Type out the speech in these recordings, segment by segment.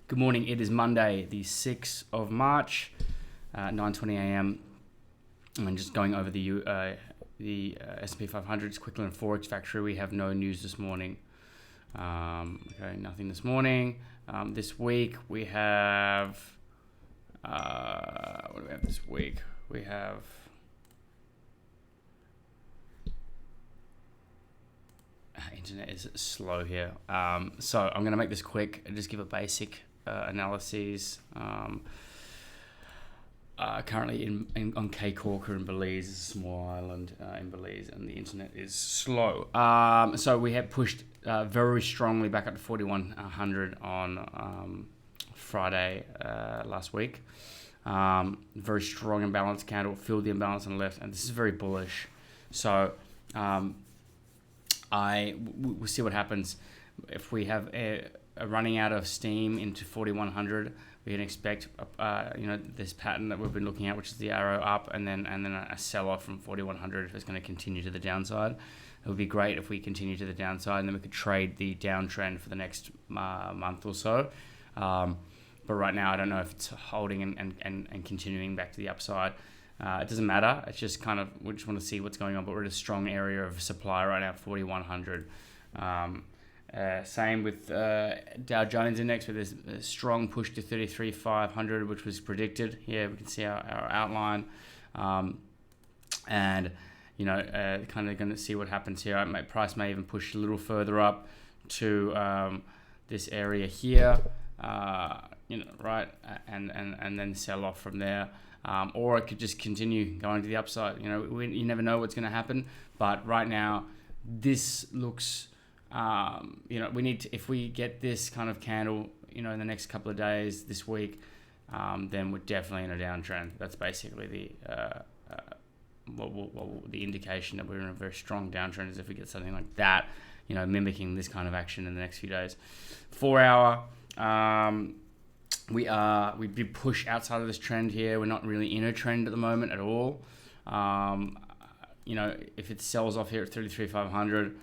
Good morning. It is Monday, the 6th of March, 9:20 a.m. I'm just going over the S&P 500s quickly on Forex Factory. We have no news this morning. Okay, nothing this morning. This week we have what do we have this week? We have internet is slow here. So I'm going to make this quick and just give a basic analyses. Currently on Cape Corker in Belize, it's a small island in Belize, and the internet is slow. So we have pushed very strongly back up to 4100 on Friday last week. Very strong imbalance candle, filled the imbalance on the left, and this is very bullish. So we'll see what happens. If we have a running out of steam into 4100, we can expect this pattern that we've been looking at, which is the arrow up, and then a sell off from 4100 if it's going to continue to the downside. It would be great if we continue to the downside, and then we could trade the downtrend for the next month or so. But right now, I don't know if it's holding and continuing back to the upside. It doesn't matter. It's just kind of, we just want to see what's going on, but we're in a strong area of supply right now, 4100. Same with Dow Jones Index, where there's a strong push to 33,500, which was predicted. Here we can see our outline. And, kind of going to see what happens here. Price may even push a little further up to this area here, right? And then sell off from there. Or it could just continue going to the upside. You never know what's going to happen. But right now, this looks... we need to, if we get this kind of candle, in the next couple of days, this week, then we're definitely in a downtrend. That's basically the indication that we're in a very strong downtrend, is if we get something like that, mimicking this kind of action in the next few days. 4 hour, we did push outside of this trend here. We're not really in a trend at the moment at all. If it sells off here at 33,500,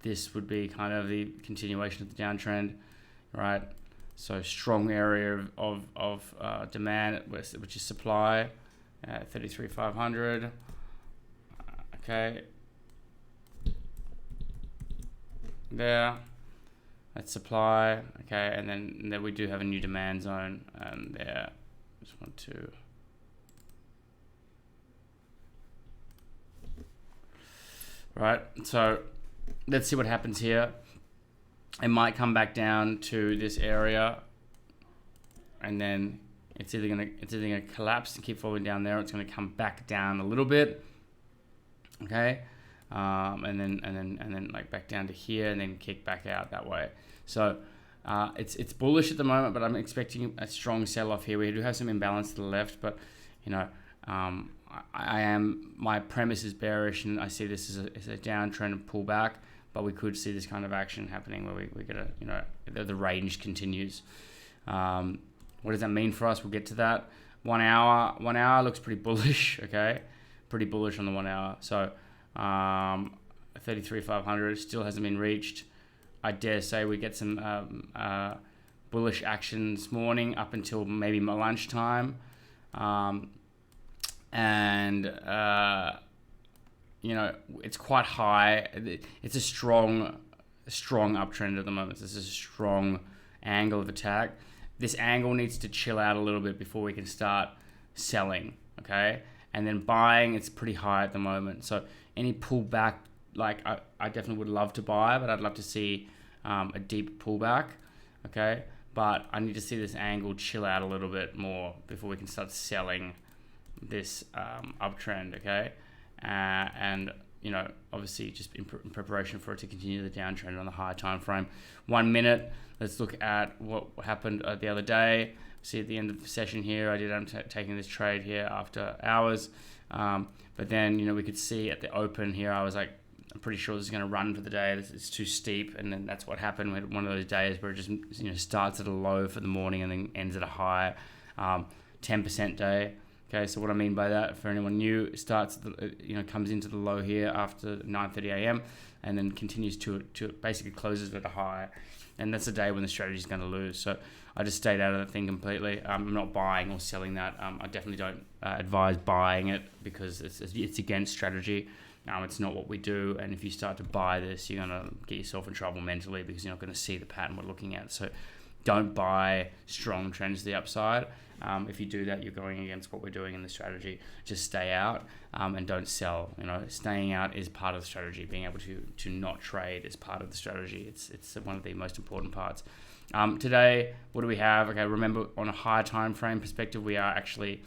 this would be kind of the continuation of the downtrend, right? So strong area of demand, which is supply, 33,500. Okay, there, that's supply. Okay, and then we do have a new demand zone, and there. Just want to. Right, so let's see what happens here. It might come back down to this area, and then it's either gonna collapse and keep falling down there, or it's gonna come back down a little bit. Okay, and then like back down to here, and then kick back out that way. So it's bullish at the moment, but I'm expecting a strong sell off here. We do have some imbalance to the left, but my premise is bearish, and I see this as a downtrend and pullback, but we could see this kind of action happening where we get the range continues. What does that mean for us? We'll get to that. 1 hour looks pretty bullish. Okay, pretty bullish on the 1 hour. So 33,500 still hasn't been reached. I dare say we get some bullish action this morning up until maybe lunchtime. It's quite high. It's a strong uptrend at the moment. This is a strong angle of attack. This angle needs to chill out a little bit before we can start selling, okay? And then buying, it's pretty high at the moment. So any pullback, I definitely would love to buy, but I'd love to see a deep pullback, okay? But I need to see this angle chill out a little bit more before we can start selling this uptrend, okay? And obviously just in preparation for it to continue the downtrend on the higher time frame. 1 minute, let's look at what happened the other day. See at the end of the session here, I'm taking this trade here after hours, but then we could see at the open here, I was like, I'm pretty sure this is going to run for the day. It's too steep, and then that's what happened. We had one of those days where it just starts at a low for the morning and then ends at a high. 10% day. Okay, so what I mean by that, for anyone new, it starts, comes into the low here after 9:30 a.m. and then continues to basically closes at a high. and that's a day when the strategy is going to lose. So I just stayed out of that thing completely. I'm not buying or selling that. I definitely don't advise buying it because it's against strategy. It's not what we do, and if you start to buy this, you're going to get yourself in trouble mentally because you're not going to see the pattern we're looking at. So don't buy strong trends to the upside. If you do that, you're going against what we're doing in the strategy. Just stay out and don't sell. Staying out is part of the strategy. Being able to not trade is part of the strategy. It's one of the most important parts. Today, what do we have? Okay, remember, on a higher time frame perspective, we are actually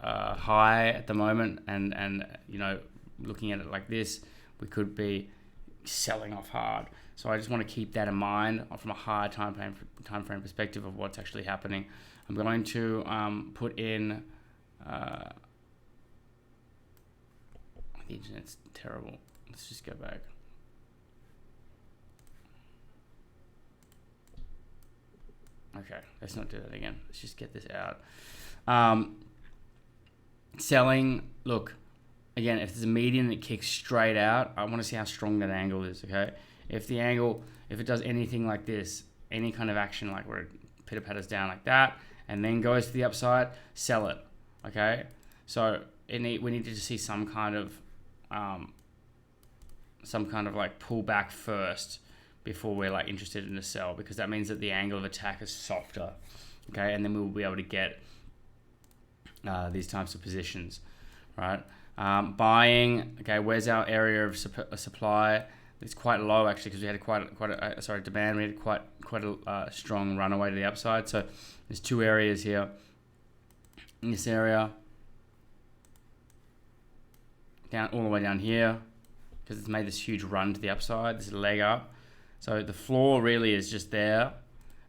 high at the moment, and looking at it like this, we could be selling off hard. So I just want to keep that in mind from a higher time frame perspective of what's actually happening. I'm going to put in the internet's terrible. Let's just go back. Okay, let's not do that again. Let's just get this out. Selling, look, again, if there's a median that kicks straight out, I want to see how strong that angle is, okay? If it does anything like this, any kind of action like where it pitter-patters down like that and then goes to the upside, sell it, okay? So we need to see some kind of like pullback first before we're like interested in a sell, because that means that the angle of attack is softer, okay? And then we'll be able to get these types of positions, right? Buying, okay, where's our area of supply? It's quite low actually, because we had demand. We had quite a strong runaway to the upside. So there's two areas here. In this area, down all the way down here, because it's made this huge run to the upside. This is a leg up. So the floor really is just there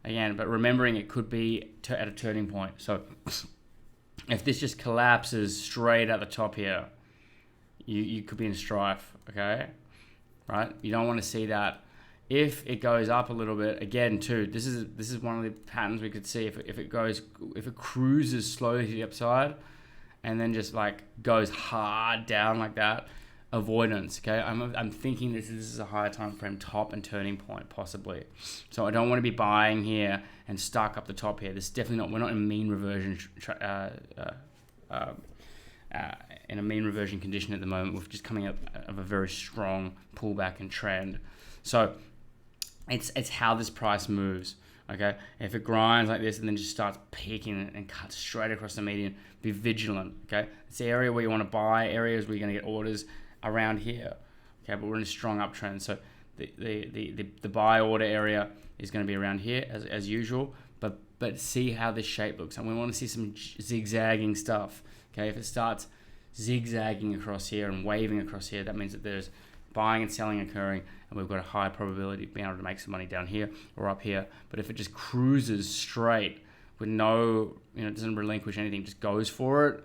again, but remembering it could be at a turning point. So if this just collapses straight at the top here, you could be in strife, okay? Right? You don't want to see that. If it goes up a little bit, again, too, this is one of the patterns we could see. If it cruises slowly to the upside and then just like goes hard down like that, avoidance, okay? I'm thinking this is a higher time frame top and turning point possibly. So I don't want to be buying here and stuck up the top here. This is definitely not. We're not in mean reversion in a mean reversion condition at the moment. We're just coming up of a very strong pullback and trend. So it's how this price moves, okay? If it grinds like this and then just starts peaking and cuts straight across the median, be vigilant, okay? It's the area where you want to buy, areas where you're going to get orders around here, okay? But we're in a strong uptrend, so the buy order area is going to be around here as usual, but see how this shape looks, and we want to see some zigzagging stuff, okay? If it starts zigzagging across here and waving across here, that means that there's buying and selling occurring, and we've got a high probability of being able to make some money down here or up here. But if it just cruises straight with no, it doesn't relinquish anything, just goes for it,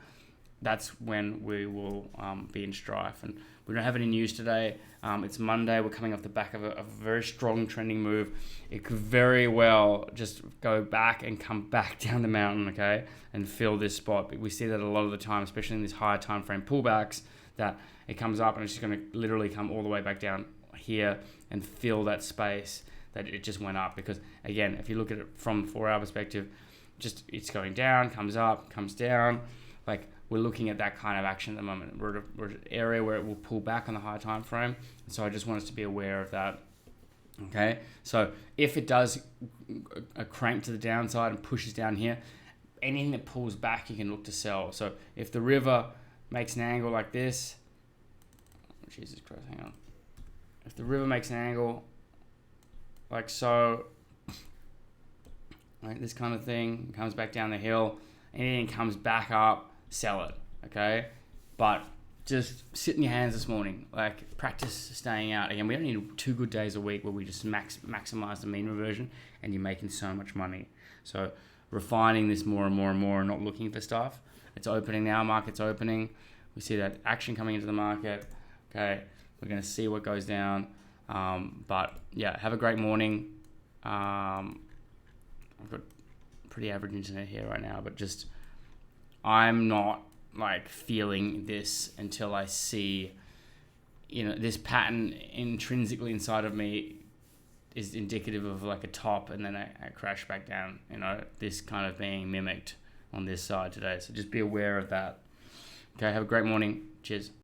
that's when we will be in strife. And we don't have any news today. It's Monday. We're coming off the back of a very strong trending move. It could very well just go back and come back down the mountain, okay, and fill this spot. But we see that a lot of the time, especially in these higher time frame pullbacks, that it comes up and it's just going to literally come all the way back down here and fill that space that it just went up. Because again, if you look at it from a 4-hour perspective, just it's going down, comes up, comes down. Like, we're looking at that kind of action at the moment. We're at an area where it will pull back on the higher time frame. So I just want us to be aware of that. Okay, so if it does a crank to the downside and pushes down here, anything that pulls back, you can look to sell. So if the river makes an angle like this, Jesus Christ, hang on. If the river makes an angle like so, like this kind of thing, comes back down the hill, anything comes back up, sell it, okay? But just sit in your hands this morning. Like, practice staying out. Again, we don't need 2 good days a week where we just maximize the mean reversion and you're making so much money. So refining this more and more and more and not looking for stuff. It's opening now, market's opening. We see that action coming into the market. Okay, we're going to see what goes down. But yeah, have a great morning. I've got pretty average internet here right now, but just I'm not like feeling this until I see this pattern intrinsically inside of me is indicative of like a top and then a crash back down. This kind of being mimicked on this side today. So just be aware of that. Okay, have a great morning. Cheers.